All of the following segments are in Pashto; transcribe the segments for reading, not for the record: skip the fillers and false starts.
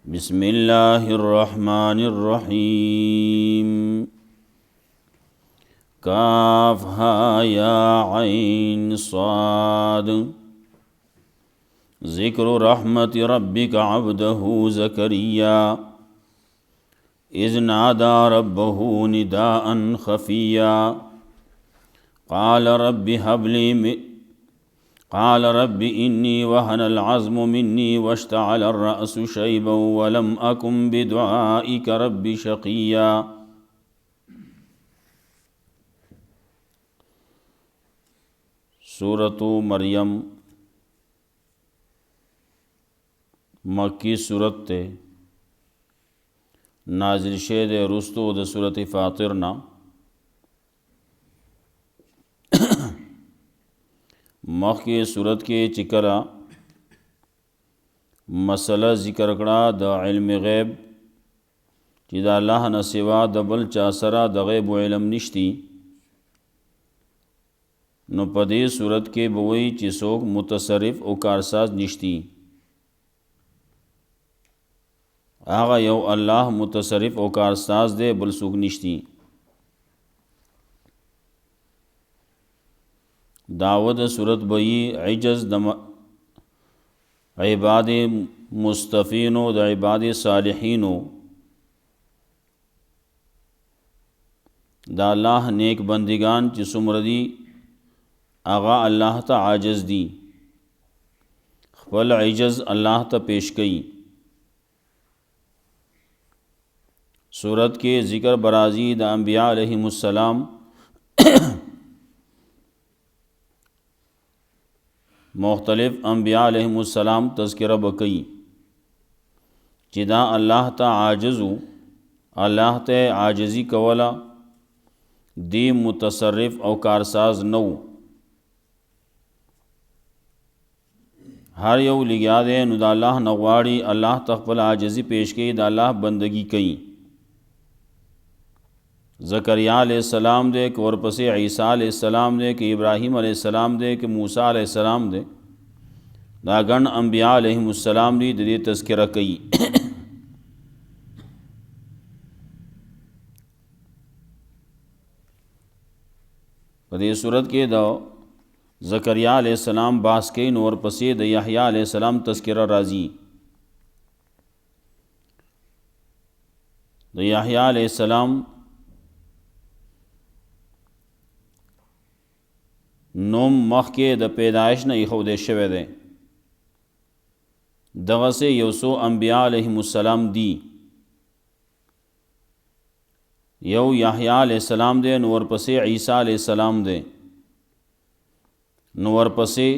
बिस्मिल्लाहिर्रहमानिर्रहीम। काफ हा या ऐन स्वाद। ज़िक्र रहमति रब्बिका अब्दहू ज़करिया इज़ नादा रब्बहू निदाअन खफ़िया। क़ाल रब्बि इन्नी वहनल अज़्मु मिन्नी वश्तअलर रअसु शैबन वलम अकुम बिदुआइका रब्बि शक़िया। सूरतु मरियम मक्की सूरत ते नाज़िल शेद रुस्तु द सूरत फ़ातिर ना मक्की सूरत के चिकरा मसला ज़िक्र कड़ा द इल्म ग़ैब कि दा अल्लाह न सिवा द बल चा सरा द ग़ैब व इल्म निश्ती। नो पदे सूरत के बवई ची सोक मुतसरिफ़ और कारसाज निश्ती। आगा यौ अल्लाह मुतसरिफ़ और कारसाज दे बल सूक निश्ती। दावद सूरत बई इजज़ द इबाद मुस्तफ़ीनो द इबाद सालिहीनो दा अल्लाह नेक बंदिगान ची सुमरदी आगा अल्लाह ता आजज़ दी खपल इजज़ अल्लाह ता पेश कई। सूरत के ज़िक्र बराज़ी द अंबिया अलैहिमुस्सलाम मुख्तलिफ़ अंबिया अलैहिमुस्सलाम तज़किरा बकई चिदा अल्लाह ता आजज़ू अल्लाह ते आजज़ी कवला दी मुतसर्रिफ़ और कारसाज नौ। हर यौ लिया दे नुदा अल्लाह नगवाड़ी अल्लाह तक़बल आजज़ी पेश कई दा अल्लाह बंदगी कई। ज़करिया अलैहिस्सलाम दे कि वरपसे ईसा अलैहिस्सलाम दे कि इब्राहीम अलैहिस्सलाम दे कि मूसा अलैहिस्सलाम दे दा गण अंबिया अलैहिमुस्सलाम दी दे तज़किरा कई। पदे सूरत के द ज़करिया अलैहिस्सलाम बास कई नोर पसे द यहया अलैहिस्सलाम तज़किरा राज़ी। द यहया अलैहिस्सलाम नोम मख के द पैदाइश न इखौदे शवे दे दगा से यौसो अंबिया अलैहिमुस्सलाम दी यौ यहया अलैहिस्सलाम दे नवर पसे ईसा अलैहिस्सलाम दे नवर पसे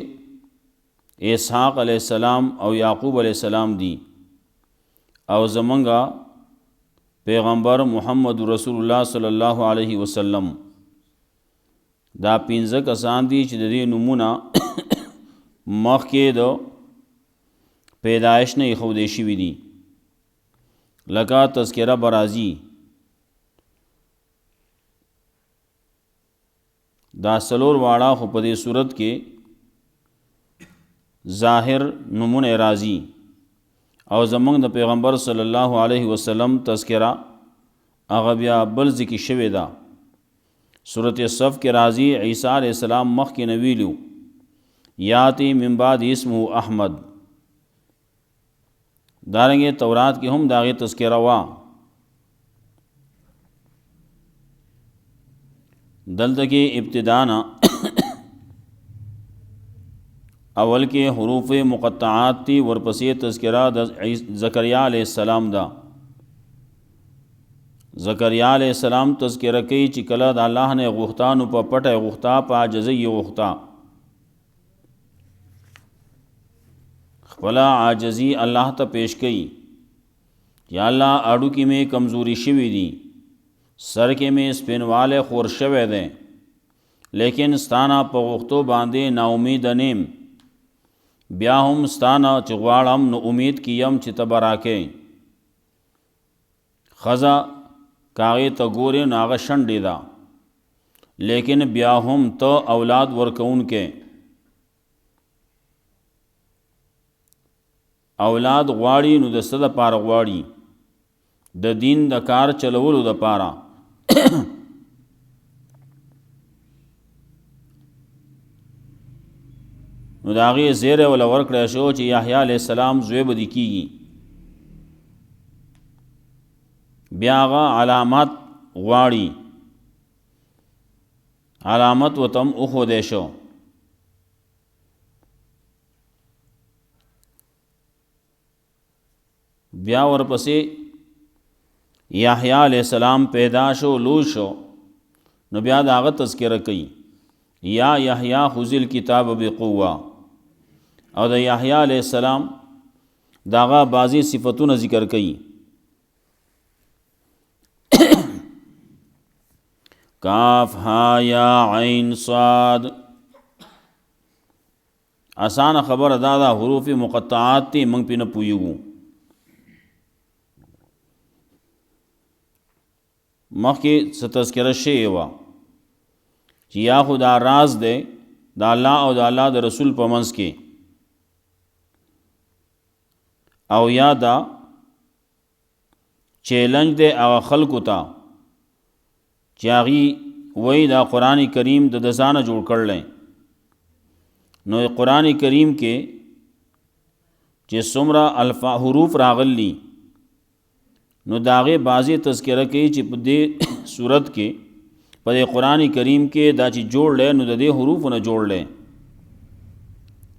इसहाक़ अलैहिस्सलाम और याक़ूब अलैहिस्सलाम दी और ज़मंगा पैगम्बर मुहम्मद रसूलुल्लाह सल्लल्लाहु अलैहि वसल्लम दा पिंज़ कसान दी ची दे नमूना मख के दो पैदाइश ने इखौदेशी भी दी लका तज़किरा बराज़ी दा सलोर वाड़ा खुपदे सूरत के ज़ाहिर नमून राज़ी और ज़मंग द पैगम्बर सल्लल्लाहु अलैहि वसल्लम तज़किरा अगबिया बल ज़िकी शवेदा सूरत सफ़ के राज़ी ईसा अलैहिस्सलाम मख के नवीलू याति मिन बाद इस्मुहु अहमद दारेंगे तौरात के हम दागे तज़किरा वा दल्त के इब्तिदाना अवल के हुरूफ़ मुक़त्तआत थी वरपसे तज़किरा ज़करिया अलैहिस्सलाम दा ज़करिया अलैहिस्सलाम तज़किरा कई चिकला दा अल्लाह ने गुख्ता नु पा पट गुख्ता पा जज़ई गुख्ता खपला आजज़ी अल्लाह ता पेश कई या अल्लाह आड़ू की में कमज़ोरी शिवी दी सर के में स्पिन वाले खोर शवे दें लेकिन स्ताना पा गुख्तो बांधे नाउमीद नेम ब्याहम स्ताना चिगवाड़म न उम्मीद कियम चितबरा के खज़ा कागे तगोरे नागा शंडेदा लेकिन ब्याहम तो औलाद वर्कउन के اولاد غواړي نو د څه دپاره غواړي؟ د دین د کار چلولو دپاره. نو د هغې زیری وله ورکړی شو چې یحیی علیه السلام زوی به دې کېږي. بیا هغه علامات غواړي، علامت ورته هم وښودی شو. بیا ورپسې یحیی علیہ السلام پیدا شو، لوی شو، نو بیا د هغه تذکره کوي، یا یحیی خذ الکتاب بقوه. او د یحیی علیہ السلام د هغه بعضې صفتونه ذکر کوي. کاف ها یا عین صاد. آسان خبر دا دا حروف مقطعات تی منگ پی نه پویگو. مخی ستذکره شئی وا چی یا خدا راز دے دا اللہ او دا اللہ دا رسول پا منز کے، او یا دا چیلنج دے او خلقو تا چاگی وی دا قرآن کریم دا دزانہ جوڑ کر لیں. نو قرآن کریم کے چی سمرا حروف راغلی نو داغے بازی تذکرہ کی چی پا دے صورت کے پا دے قرآن کریم کے دا چی جوڑ لے نو دا دے حروف نہ جوڑ لے.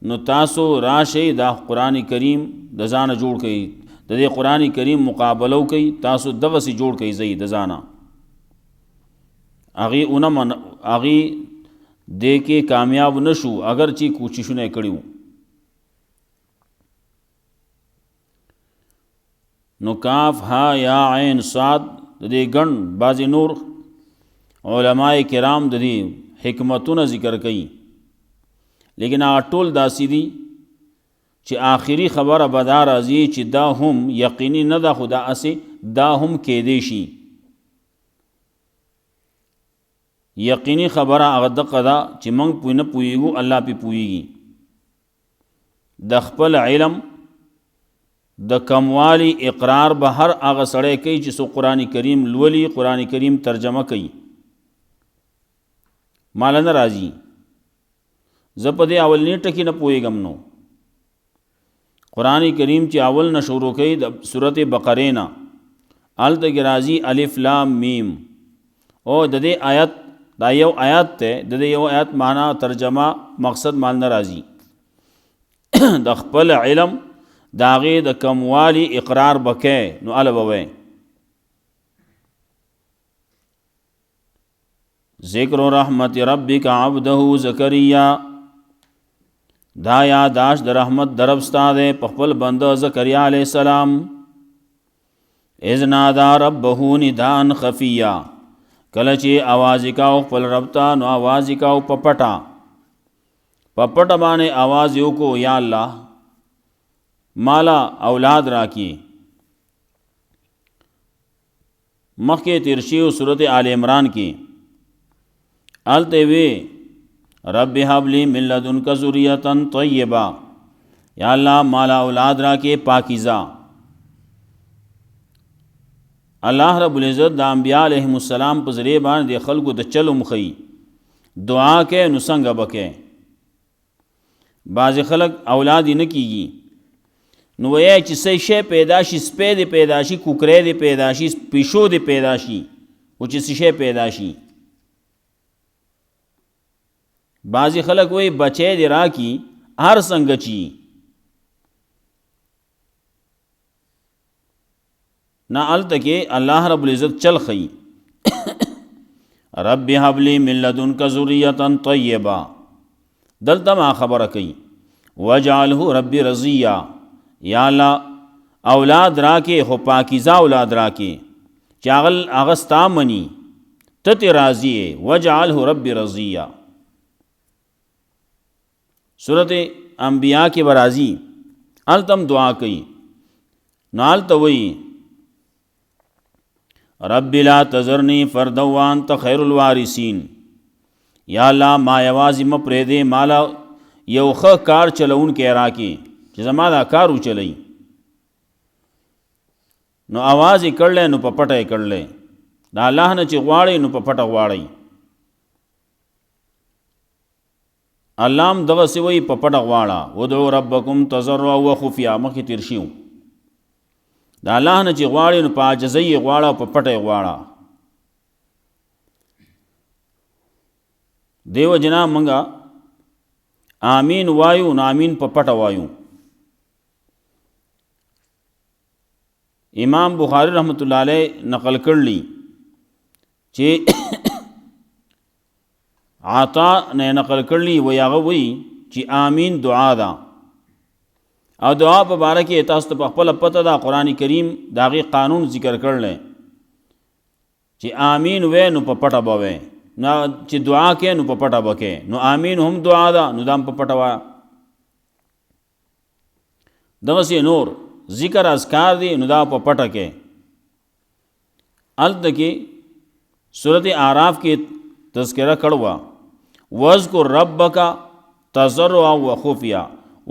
نو تاسو راشی دا قرآن کریم دزانہ جوڑ کئی، دا دے قرآن کریم مقابلو کئی، تاسو دغسی جوڑ کئی زی دزانہ. اغی اونم اغی دے کے کامیاب نشو اگرچہ کوششوں نے کڑیو. نو کاف ہا یا عین صاد دے گن بعضی نور علماء کرام دے حکمتون ذکر کئی، لیکن آٹول داسی دی چی آخری خبر بدا رازی چی دا ہم یقینی ندا خدا اسے دا ہم کیدیشی. یقینی خبره هغه دغه ده چې موږ پوی نه پوهیږو، الله پې پوهیږي. د خپل علم د کموالی اقرار به هر هغه سړی کوي چې څو قرآن کریم لولي، قرآن کریم ترجمه کوي. ماله نه راځي، زه په دې اولني ټکي نه پوهیږم. نو قرآن کریم چې اول نه شروع کوي د سورت بقرې نه، هلته کې راځي الف لام میم، او د دې آیت دا یو آیات تے د یو آیات معنی ترجمه مقصد مان ناراضی. د خپل علم داغه د کموالی اقرار بکې نو الوبوي. ذکر رحمت ربک عبده زکریا، دا یاداش د رحمت درب استاد په خپل بنده زکریا علیہ السلام. اذ نادا ربه نداء خفیا، کله چې آواز وکاو خپل رب ته، نو آواز وکاو په پټه، په پټه باندې آواز یو کو، یا الله مالا اولاد راکی. مخکې تیر شوی سورت آل عمران کې هلته وی رب هب لی من لدنک ذریة طیبہ، یا الله مالا اولاد راکی پاکیزہ. اللہ رب العزت دا انبیاء علیہم السلام پا ذریعہ باندې دے خلقو دا چلو مخی دعا کے نسنگ بکے. بعض خلق اولادی نکیگی نو وی چی سی شے پیداشی، سپے دے پیداشی، ککرے دے پیداشی، پیشو دے پیداشی، و چی سی شے پیداشی. بعض خلق وی بچے دے را کی ہر سنگ چی. نا التکے اللہ رب العزت چل خی رب حب لی من لدنک ذریة طیبہ، دلتا ما خبر کئی وجعلہ رب رضیہ، یا اللہ اولاد راکے خو پاکیزہ اولاد راکے چاغل اغسطا منی تت راضیے، وجعلہ رب رضیہ. سورت انبیاء کے برازی التم دعا کئی، نالتا وئی رب لا تذرنی فردا وانت خیر الوارثین، یا اللہ ما یوازی مپریدے مالا یو خ کار چلون کے راکی چې زما دا کارو چلی، نو आवाज़ یې کړلی نو په پټه یې کړلی د الله نه چې غواړئ نو په پټه غواړئ الله هم دغسې وایي په پټه غواړه ودعو ربکم تضرعا وخفیا مخکې تېر شي د الله نه چې غواړئ نو په عاجزۍ یې غواړه او په پټه یې غواړه دیو جنا منګه آمین وایو نو آمین په پټه وایو امام بخاری رحمت الله علیه نقل کړلی چې عطا نه نقل کړلی وی هغه وی چې آمین دعا ده او دعا په باره کې تاسو ته په خپله پته ده قرآن کریم د هغې قانون ذکر کړلی چې آمین وی نو په پټه به وی نو چې دعا کې نو په پټه به کې نو آمین هم دعا ده نو دا هم په پټه وایه دغسې نور ذکر اذکار دی نو دا په پټه کې هلته کې صورت اعراف کې تذکره کړوه واذکر ربک تضرعا وخفیا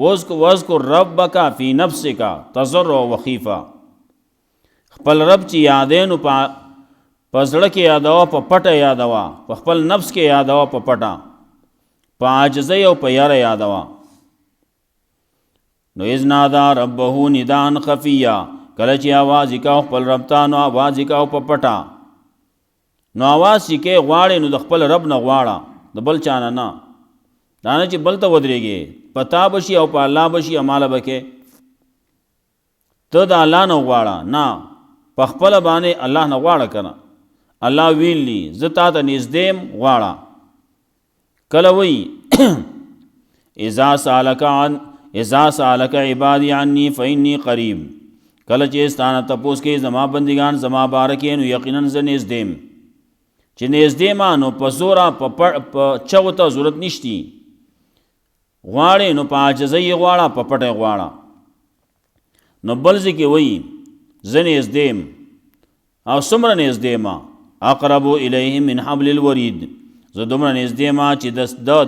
واذکر ربک فی نفسک تضرعا وخیفا خپل رب چې یادې نو په زړه کې یادوه په پټه یادوه په خپل نفس کې یادوه په پټه په عاجزۍ او په یاره یادوه نو اذ نادا ربه ندان خفیا کله چې आवाज وکاو خپل رب ته نو आवाज وکاو په پټه نو आवाज کې غواړي نو د خپل رب نه غواړه د بل چا نه نه دا نه چې بل ته ودرېږي پتا بشي او په الله بشي اماله بکې ته د الله نه غواړه نه په خپل باندې الله نه غواړه کنه الله ویلی زه تا ته نږدې غواړه کله وی اذا سالک عبادی عنی فإنی قریب کله چې ستانه تپوس کې زما بندگان زما بارکې نو یقینا زه نږدې چې نږدې ما نو په زوره په چغو ته ضرورت نشتی غواړې نو په عاجزۍ غواړه په پټه غواړه نو بل ځکه وی زه نږدې او څومره نږدې ما اقرب الیه من حبل الورید زه دومره نږدې ما چې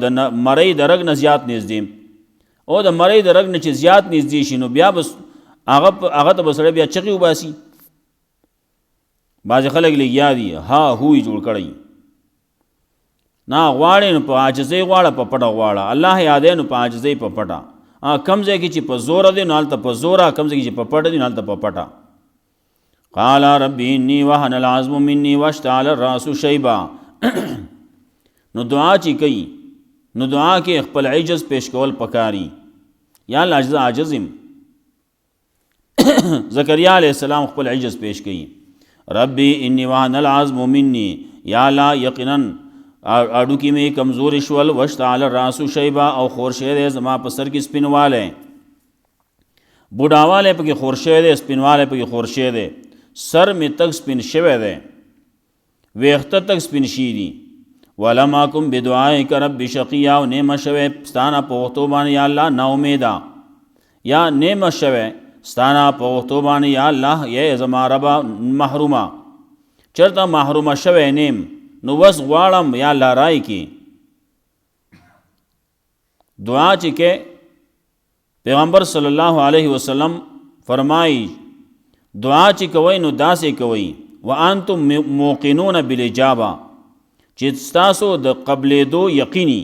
د مرۍ د رګ نه زیات نږدې او د مرۍ د رګ نه چې زیات نږدې شي نو بیا بس هغه ته به سړی بیا چغې وباسي بعضې خلک لګیا دي ها هو یې جوړ کړی نه غواړې نو په عاجزۍ غواړه په پټه غواړه الله یادې نو په عاجزۍ په پټه کم ځای کې چې په زوره دی نو هلته په زوره کم ځای کې چې په پټه دی نو هلته په پټه قال ربي انی وهن العظم مني واشتعل الراس شیبا نو دعا چې کوي نو دعا کې خپل عجز پیش کول پکاري یا الله عاجزم زکریا علیہ السلام خپل عجز پیش کړي ربي انی وهن العظم مني یا الله یقینا اډو کې مې کمزور شول واشتعل الراس شیبا او خورشید زما په سر کې سپینواله بوډاواله پکې خورشید سپینواله پکې خورشید سر می تک سپین شوه ده ویخته تک سپین شي دي ولم اکم بدعائک رب شقیا او نعم شوه ستانه په وختو باندې یا الله نا امیدا یا نعم شوه ستانه په وختو باندې یا الله یا زما رب محرومه چرته محرومه شوه نیم نو وس غواړم یا الله رای کی دعا چې کې پیغمبر صلی الله علیه وسلم فرمایي دعا چې کوي نو داسې کوي وانتم موقنون بالاجابه چې تاسو د قبلېدو یقیني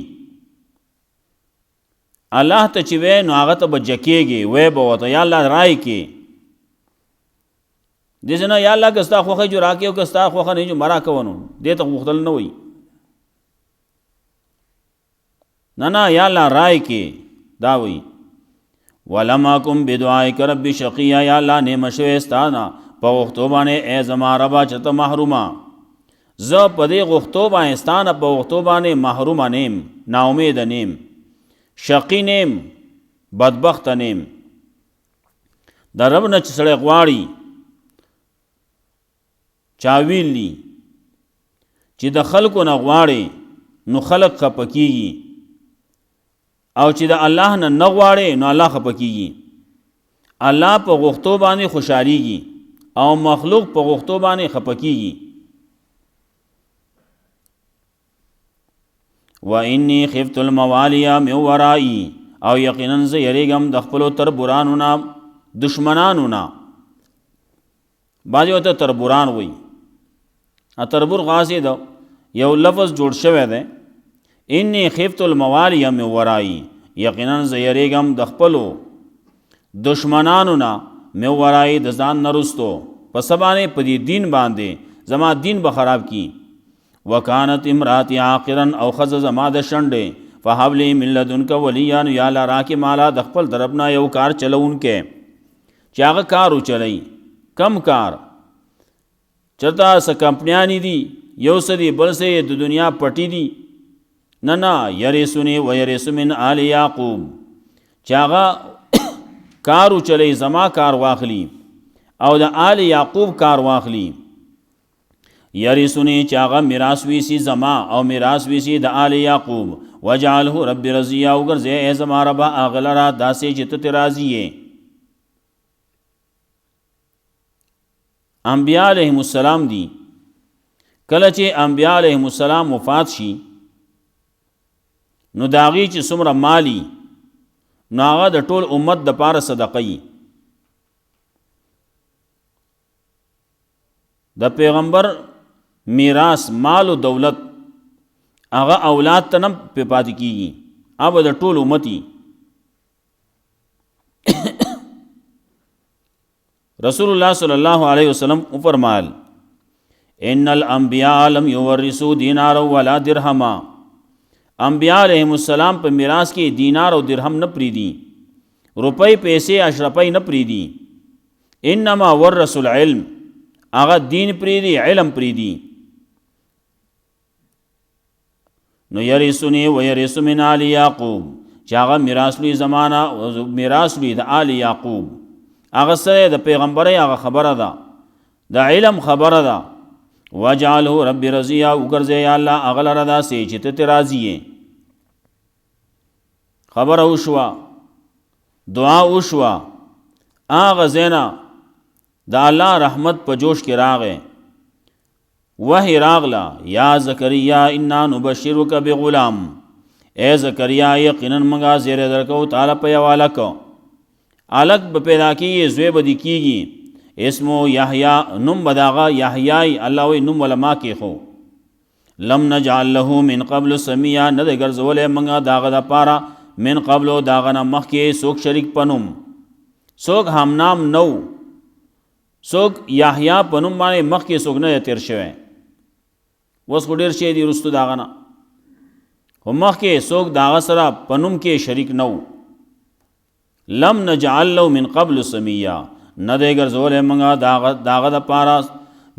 الله ته چې وې نو هغه ته به جکېږي وې به ورته یا الله رای کې داسې نه یا الله که ستا خوښه جو راکې او که ستا خوښه نه جو مه راکوه نو دې ته غوښتل نه وي نه یا الله رای کې دا وي ولم اکم بدعائک رب شقیا یا الله نعم شوه ستانه په غوښتو باندې ای زما ربا چې ته محرومه زه په دې غوښتو باندې ستانه په غوښتو باندې محرومه نیم ناامید نیم شقی نیم بدبخت نیم د رب نه چې سړی غواړي چا ویلي چې د خلکو نه غواړي نو خلق خفه کېږي او چې د الله نه نه غواړي نو الله خفه کېږي الله په غوښتو باندې خوشحالیږي او مخلوق په غوښتو باندې خفه کېږي وانی خفت الموالی من ورایی او یقینا زه یریږم د خپلو تربورانو نه دشمنانو نه بعضې ورته تربوران وایي. تربور غاسې د یو لفظ جوړ شوی دی، انی خفت الموالی من ورایی، یقینا زه یریږم د خپلو دشمنانو نه من ورایی د ځان نه رستو، په څه باندې؟ په دې دین باندې، زما دین به خراب کی. وکانت امراتی عاقرا، او ښځه زما د شنډې، فهب لی من لدنک ولیا، نو یا الله راکې مالا د خپل طرف نه یو کار چلوونکی چې هغه کار وچلوي. کم کار؟ چېرته څه کمپنیانې دي، یو څه دي، بل څه د دنیا پټي دي؟ نه، یریسونی و یریس من آل یعقوب، چې هغه کار وچلی، زما کار واخلي او د آل یعقوب کار واخلي. یریسونی چې هغه میراث ویسي زما او میراث ویسي د آل یعقوب. وجعله رب رضیا، وګرځې ای زما ربه هغه لره داسې چې ته ترې راضي یې. انبیاء علیهم السلام دي، کله چې انبیاء علیهم السلام وفات شي نو د هغې چې څومره مالی نو هغه د ټول امت دپاره صدقه یي. د پیغمبر میراث مال و دولت هغه اولاد ته نه پاتې کیږي، هغه د ټول امت یي. رسول الله صلی الله علیه وسلم فرمایل ان الانبیاء لم یورثوا دینارا ولا درهما، انبیاء علیهم السلام په میراث کې دینار او درهم نه پریدي، روپۍ پیسې اشرفۍ نه پریدي. انما ورثوا العلم، هغه دین پریدي، علم پریدي. نو یریسونی و یریس من آل یعقوب، چې هغه میراث لوی زمانه میراث لوی د آل یعقوب، هغه سره د پیغمبرۍ هغه خبره ده، د علم خبره ده. وجعله رب رضیا، وګرځې یا الله هغه لره داسې چې ته ترې راضي یې. خبره وشوه، دعا وشوه، هغه ځای نه د الله رحمت په جوش کې راغی. وحی راغله، یا زکریا انا نبشرک بغلام، اے زکریا یقینا موږ زیری درکو تعالی په یو هلک، هلک به پیدا کېږي، زوی به دې کېږي، اسمو یحیی، نوم به د هغه یحیی، الله وایي نوم وله ما کېښو. لم نجعل له من قبل سمیا، نه دی ګرځولی موږ د هغه دپاره من قبلو د هغه نه مخکې څوک شریک په نوم، څوک همنام نه و، څوک یحیی په نوم باندې مخکې څوک نه دی تیر شوی. اوس خو ډېر شی دي وروستو د هغه نه، خو مخکې څوک د هغه سره په نوم کې شریک نه و. لم نجعل له من قبل سمیا، نه دی ګرځولی موږ د هغه دپاره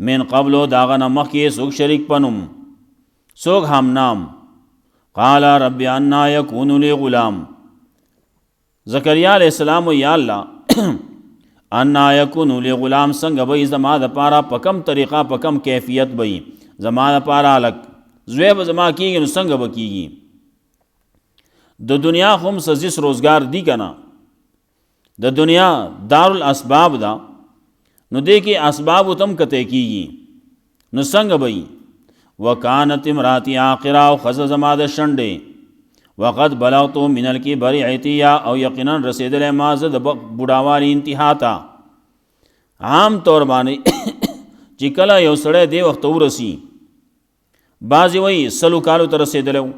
من قبلو د هغه نه مخکې څوک شریک په نوم، څوک همنام. قال رب انا یکون لی غلام، زکریا علیہ السلام و یا الله انا یکون لی غلام، څنګه به زما دپاره په کم طریقه په کم کیفیت به زما دپاره هلک زوی به زما کېږي، نو څنګه به کېږي؟ د دنیا خو هم څه زیس روزګار دي که نه، د دنیا دارالاسباب ده، نو دې کې اسبابو ته هم کتی کېږي، نو څنګه به وي؟ وکانت امراتی عاقرا، او ښځه زما د شنډې، وقد بلغتو من الکبر عتیا، او یقینا رسېدلی ما زه د بوډاوالي انتها ته. عام طور باندې چې کله یو سړی دې وخته ورسي، بعضې وایي 100 کالو ته رسېدلی و،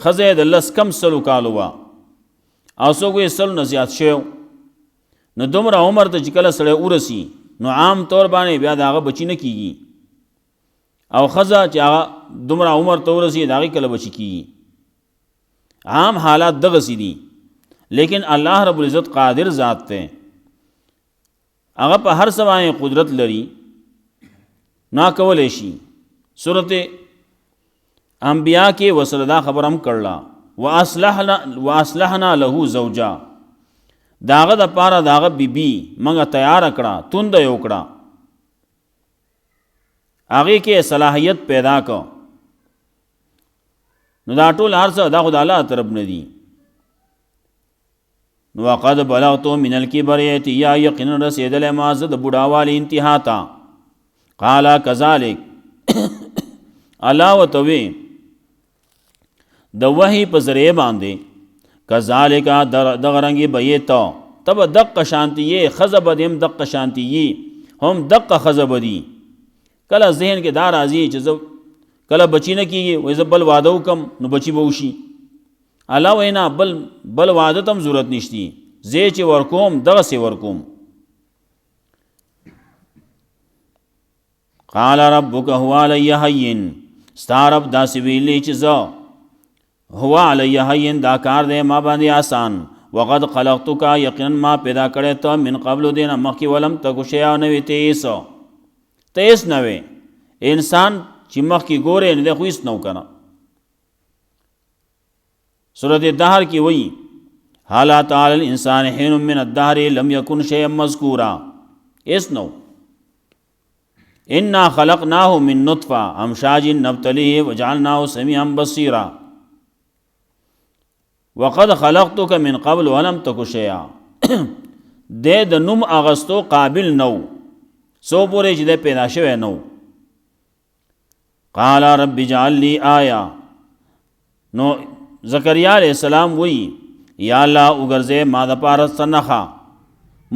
ښځه یې د 10 کم 100 کالو وه، او څوک وایي 100 نه زیات شوی. نو دومره عمر ته چې کله سړی ورسي، نو عام طور باندې بیا د هغه بچي نه کېږي، او ښځه چې هغه دومره عمر ته ورسي د هغې کله بچي کېږي. عام حالات دغسې دي، لیکن الله رب العزت قادر ذات دی، هغه په هر څه باندې قدرت لري، نا کولی شي. صورت انبیاء کې ورسره دا خبر هم کړله، واصلحنا له زوجا، د هغه دپاره د هغه بیبي موږ تیاره کړه، تونده یې وکړه، هغې کې صلاحیت پیدا کړه. نو دا ټول هر څه دا خو د الله طرف نه دي. نو وقد بلغتو من الکبر عتیا، یقینا رسېدلی ما زه د بوډاوالي انتها ته. قال کذلک، الله ورته وی د وحی په ذریعه باندې، کذالک دغه رنګې به یې ته به دقه شانتي یې، ښځه به دې هم دقه شانتي یي. هم دقه ښځه به دي. کله ذهن کې دا راځي چې زه کله بچی نه کېږي، وایي زه بل واده وکم نو بچی به وشي. الله وایي نه، بل واده ته هم ضرورت نشتی، زه چې ورکوم دغسې ورکوم. قال ربک هو علی هین، ستا رب داسې ویلی چې زه هو علی هین دا کار دی ما باندې آسان. وقد خلقتک، یقینا ما پیدا کړی ته من قبل دینه مخکې، ولم تک شیئا نوې ته هېڅ نه وې. انسان چې مخکې ګورې نو دی خو هېڅ نه و که نه. سورت دهر کې وایي هل اتى علی الانسان حین من الدهر لم یکن شیئا مذکورا، هېڅ نه و. انا خلقناه من نطفه امشاج نبتلیه وجعلناه سمیعا بصیرا وقد خلقتک من قبل ولم تک شیئا. د نوم اغستو قابل نو، سو پورې چې د پیدا شوی نو. قال رب اجعل لی آیا، نو زکریا علیہ السلام وی یا الله وګرځې ما د پاره څه نښه،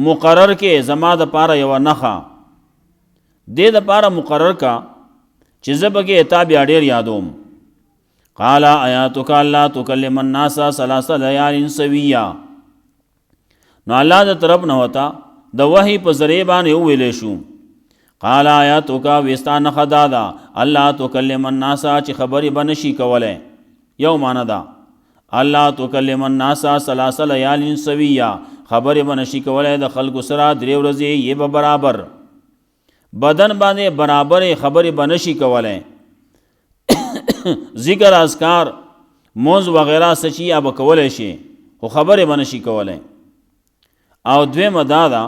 مقرر کې زما د پاره یوه نښه دې د پاره مقرر کا چې زه پکې تا بیا ډېر یادوم. قال آیاتک الله تکلم الناس ثلاث لیال سویا، نو الله د طرف نه وتا د وحی په ذریعه باندې وویلی شو. قال آیاتک وستا نښه دا ده الله تکلم الناس چې خبرې به نشي کولی. یو معنی ده الله تکلم الناس ثلاث لیال سویا، خبرې به نشي کولی د خلکو سره 3 ورځې یې به برابر، بدن باندې برابر خبرې به نشي کولی. ذکر اذکار موز وغیرہ سچی یا به کولی شي خو خبرې به نشي کولی. او دویمه دا ده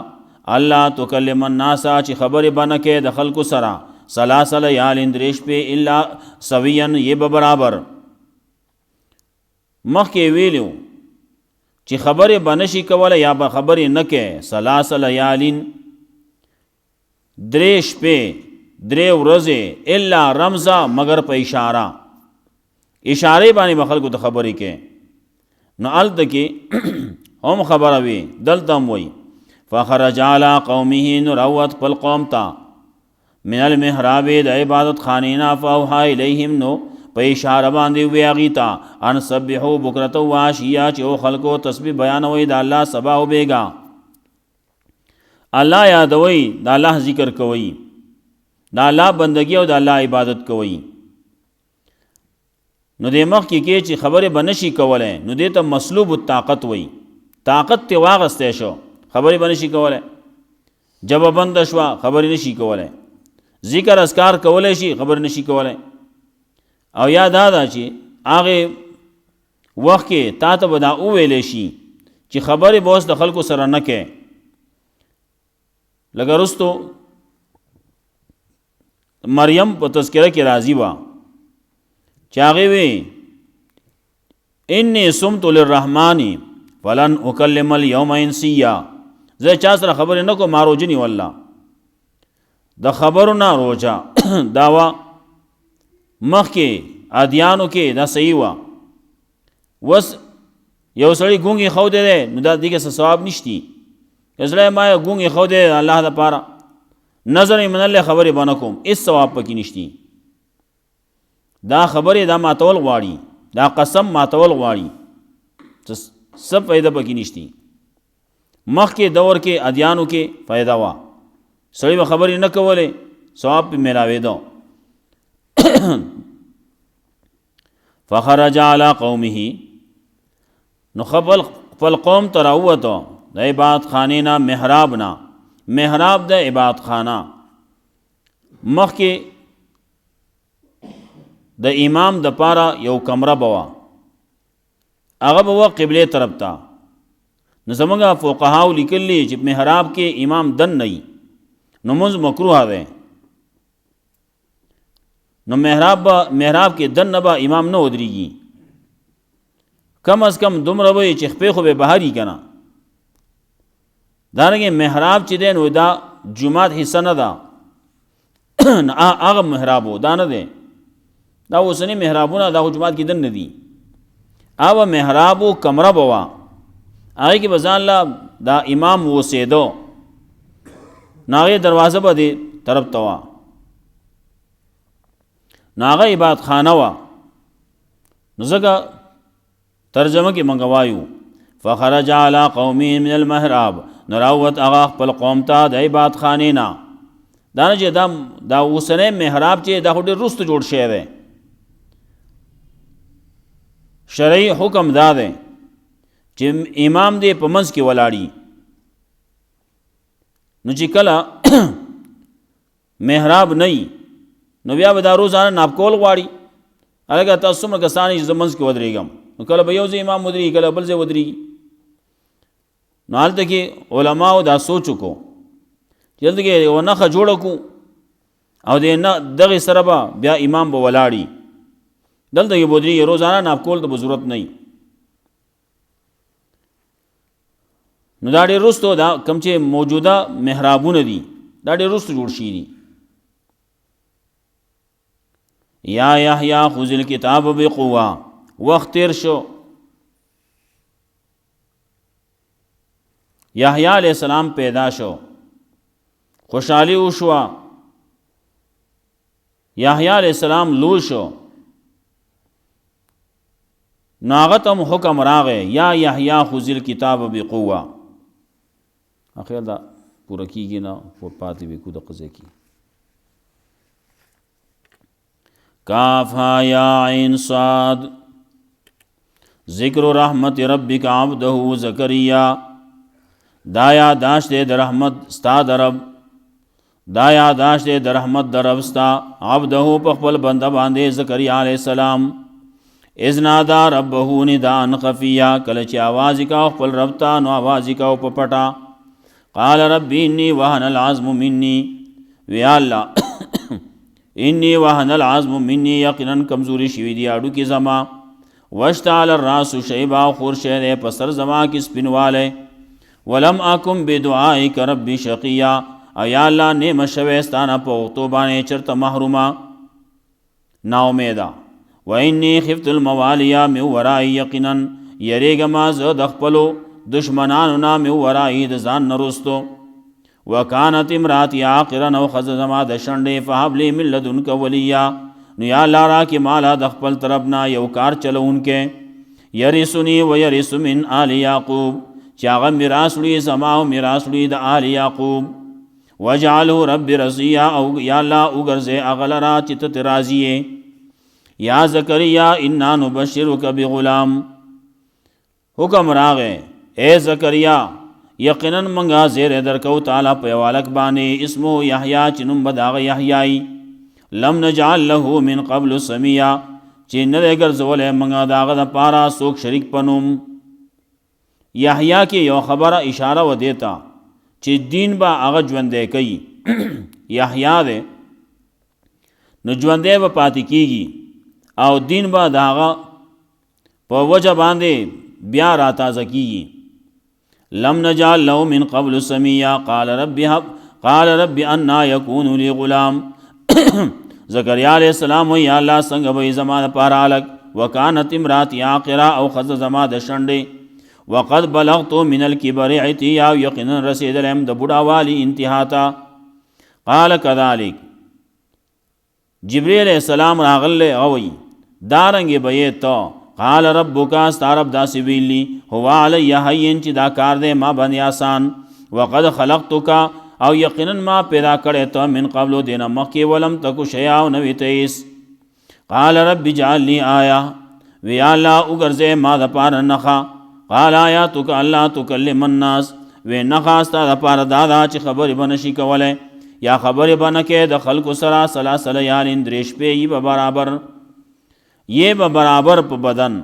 الله تکلم الناس چې خبرې به نه کوې د خلکو سره 3 لیال 3 شپې الا سویا یې به برابر. مخکې ویلو چې خبرې به نشي کولی یا به خبرې نه کوې 3 لیال 3 شپې 3 ورځې الا رمزه مگر په اشاره باندې به خلکو ته خبرې کوي. نو هلته کې هم خبره وي، دلته هم وایي فخرج علی قومه، نو راووت خپل قوم ته من المحراب د عبادت خانې نه، فاوحی الیهم، نو په اشاره باندې وی هغې ته ان سبحوا بکرة وعشیا چې او خلکو تسبیح بیانوئ د الله سبا او بیګا، الله یادوئ، د الله ذکر کوئ، د الله بندگی او د الله عبادت کوئ. نو د مخکې کې چې خبرې به نشي کولی نو دې ته مسلوب الطاقت وایي. طاقت ته واغستی شو، خبرې به نشي کولی، جبه بنده شوه خبرې نشي کولی، ذکر اذکار کولی شي خبرې نشي کولی. او یا دا ده چې هغې وخت کې تا ته به دا وویلی شي چې خبرې به اوس د خلکو سره نه کوې. لکه رستو مریم په تذکره کې راځي وه چې هغې وی انی صمت للرحمن فلن اکلم اليوم انسیا، زه چا سره خبرې نه کوم، ما روجه نیوله. د خبرو نه روجه دا وه مخکې ادیانو کې دا صحیح وه. وس یو سړی ګونګې ښودی دی نو دا دې کې څه ثواب نشتی. یو سړی ما یې ګونګې ښودی دی الله دپاره، نظر یې منلی خبرې به نه کوم، هېڅ ثواب پکې نشتی. دا خبرې دا ماتول غواړي، دا قسم ماتول غواړي، څه فایده پکې نشتی. مخکې دور کې ادیانو کې فایده وه، سړی به خبرې نه کولې ثواب پې میلاوېده. فخرج علی قومه، نو خپل قوم ته راووته د عبادت خانې نه، محراب نه. محراب د عبادت خانه مخکې د امام د پاره یو کمره به وه، هغه به وه قبلې طرف ته. نو زمونږ فقهاو لیکلي چې محراب کې امام دن نه وي نو مونځ مکروه دی. نو محراب کې دن نه به امام نه ودرېږي، کم از کم دومره به چې خپې خو به بهر وي که نه. دارنګې محراب چې دی نو دا جومات حصه نه ده، هغه محراب و دا نه دی. دا اوسنی محرابونه دا خو جومات کې دن نه دي. هغه محراب و کمره به وه، هغې کې به ځان له دا امام اوسېده. ناغه دروازه به دی طرف توا ناغه عبادت خانه وا نو زګه ترجمه کې منغوایو فخرج على قوم من المحراب نراوت اغا خپل قوم ته د عبادت خانه نه دا نه چې دا اوسنه محراب چې دا هډ رست جوړ شوی دی شرعي حکم دا دی چې امام دې په منځ کې ولاړی نو چې کله محراب نه نو بیا به دا روزانه ناب کول غواړي هغه تاسو موږ کسانې زمنځ کې ودرېږم نو کله به یو ځای امام ودرېږي کله بل ځای ودرېږي نو هلته کې علماو دا سوچ وکړو چې دلته کې یوه نښه جوړه کړو او دغې سره به بیا امام به ولاړي دلته کې به ودرېږي روزانه ناب کول ته به ضرورت نه نو دا ډېر وروستو دا کوم چې موجوده محرابونه دي دا ډېر وروستو جوړ شوي دي یا یحیی خذ الکتاب بقوه وخت تیر شو یحیی علیہ السلام پیدا شو خوشحالی وشوه یحیی علیہ السلام لوی شو ناغت هم حکم راغه یا یحیی خذ الکتاب بقوه اخیر دا پورا کیږي نه پاتې به کو د قضیه کی کاف ها یا عین صاد ذکر رحمت ربک عبده زکریا دا یاداشت د رحمت ستا درب دا یاداشت د رحمت درب ستا عبده په خپل بنده باندې زکریا علیہ السلام اذ نادا ربه نداء خفیا کله چې आवाज کا خپل رب ته نو आवाज کا په پټا قال ربی انی وهن العظم منی ویا الله انی وهن العظم منی یقینا کمزوری شوی دی اډو کی زما واشتعل الراس شیبا خورشید پسر زما کی سپینواله ولم اکم بدعائک ربی شقیا ایا الله نعم شویستانه په وختو باندې چرته محرومه نا امیدا و انی خفت الموالیا من ورائی یقینا یریګما زه د خپلو دشمنانو نه مې ورائی د ځان نه رستو وکانت امراتی عاقرا او ښځه زما د شنډې فهب لی من لدنک ولیا نو یا الله راکې مالا د خپل طرف نه یو کار چلونکی یرثنی و یرث من آل یعقوب چې هغه میراث وړي زما او میراث وړي د آل یعقوب وجعله رب رضیا او یا الله وګرځې هغه لره چې ته راضي یې یا زکریا انا نبشرک بغلام حکم راغې اے زکریا یقینا منگا زیر درکو تعالی پیوالک باندې اسمو یحیی چې نوم به د هغه یحیی لم نجعل له من قبل سمیا چې نه دی ګرځولی منگا د هغه دپاره څوک شریک په نوم یحیی کې یو خبره اشاره و دیتا چې دین به هغه ژوندی کوي یحیی دی نو ژوندی به پاتې کیږي او دین به د هغه په وجه باندې بیا را تازه کیږي لم نجعل له من قبل سمیا قال رب انا یکون لی غلام زکریا علیہ السلام یا الله څنګه به زما لپاره الګ وکانت امراتی عاقرا او ښځه زما د شنډې وقد بلغت من الكبر عتیا یقینا رسیدلم د بوډاوالي انتها ته قال كذلك جبرئیل علیہ السلام راغله او دارنګ به ته قال ربک استرب داسی ویلی هو علی هین چې دا کار دی ما باندې آسان وقد خلقتک او یقینا ما پیدا کړی ته من قبل دین مخکې ولم تکو شیء او نوی تیس قال رب اجعل لي آیه وی الله وګرځه ما د پاره نخا قال آیاتک الله تکلم الناس و نخا ستا د پاره دادا چې خبرې بنشي کوله یا خبرې بنکې د خلکو سره سلاسل یالین درش په ای برابر یہ برابر په بدن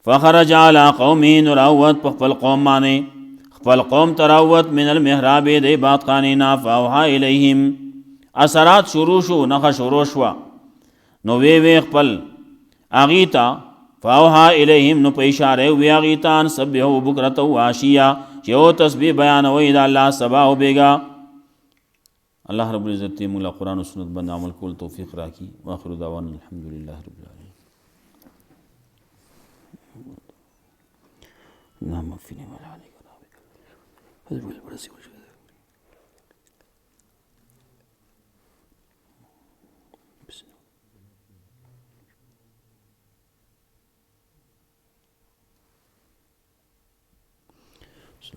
فخرج على قومه نراوت په خپل قوم باندې خپل قوم تراوت من المحراب د عبادت خانینا فاوها الیهم اثرات شروع شو نخ شروع شو نو وی خپل اغیتا فاوها الیهم نو په اشاره وی اغیتان سبحو بکرت و عشیا چې او تسبیح بیانوي د الله سبا او بیگا الله رب العزت مولا قرآن و سنت بند عمل کول توفیق راکی واخر دعوانا الحمدللہ رب العالمین اللهم اغفر لي ولوالدي بسم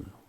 الله.